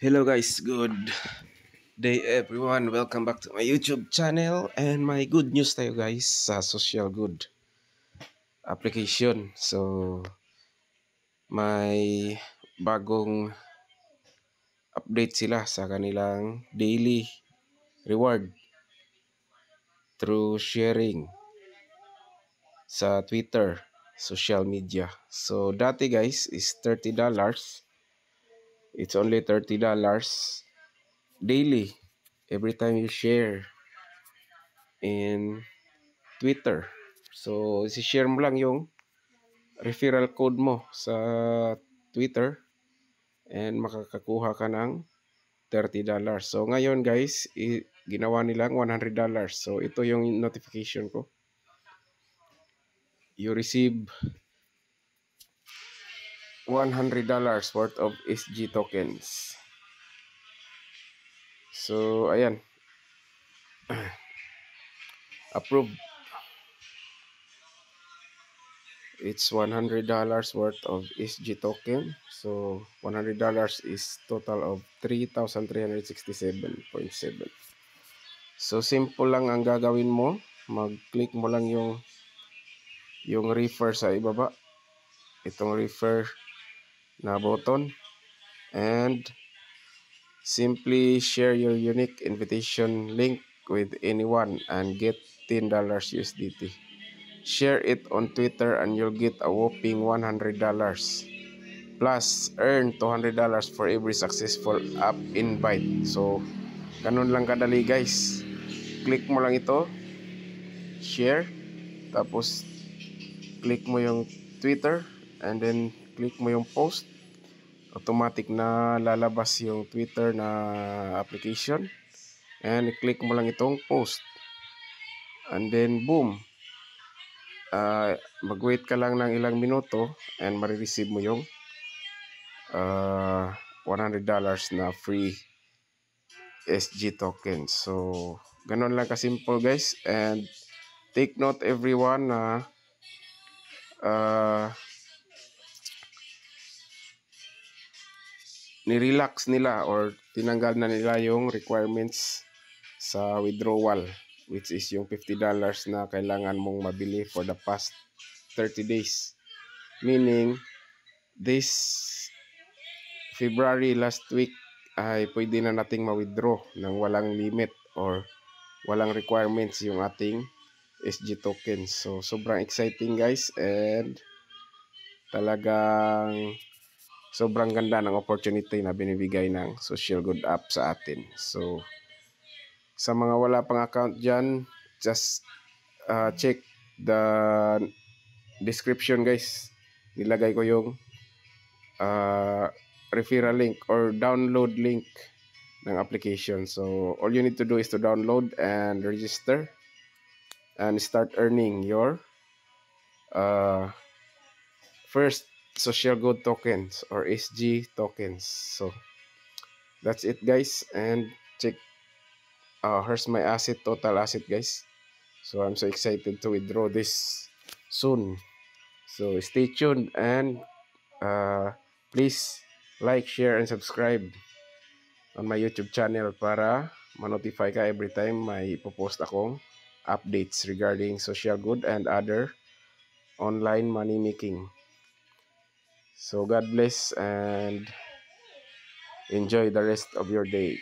Hello guys, good day everyone. Welcome back to my YouTube channel and my good news tayo guys sa Social Good application. So may bagong update sila sa kanilang daily reward through sharing sa Twitter, social media. So dati guys is $30. It's only $30 daily every time you share in Twitter. So, isi-share mo lang yung referral code mo sa Twitter and makakakuha ka ng $30. So, ngayon guys, ginawa nilang $100. So, ito yung notification ko. You receive $100 worth of SG tokens. So, ayan. Approved. It's $100 worth of SG token. So, $100 is total of 3,367.7. So, simple lang ang gagawin mo. Mag-click mo lang yung refer sa ibaba. Itong refer na button. And simply share your unique invitation link with anyone and get $10 USDT. Share it on Twitter and you'll get a whopping $100. Plus, earn $200 for every successful app invite. So, ganun lang kadali guys. Click mo lang ito, share, tapos click mo yung Twitter, and then click mo yung post. Automatic na lalabas yung Twitter na application. And click mo lang itong post. And then boom. Mag-wait ka lang ng ilang minuto and marireceive mo yung $100 na free SG token. So, ganun lang ka-simple guys. And take note everyone na ni-relax nila or tinanggal na nila yung requirements sa withdrawal, which is yung $50 na kailangan mong mabili for the past 30 days. Meaning, this February last week ay pwede na nating ma-withdraw ng walang limit or walang requirements yung ating SG tokens. So, sobrang exciting guys, and talagang sobrang ganda ng opportunity na binibigay ng Social Good app sa atin. So, sa mga wala pang account dyan, just check the description guys. Nilagay ko yung referral link or download link ng application. So, all you need to do is to download and register and start earning your first Social Good tokens or SG tokens. So, that's it guys. And check, here's my asset, total asset guys. So, I'm so excited to withdraw this soon. So, stay tuned and please like, share, and subscribe on my YouTube channel para ma-notify ka every time may ipopost akong updates regarding Social Good and other online money making. So God bless and enjoy the rest of your day.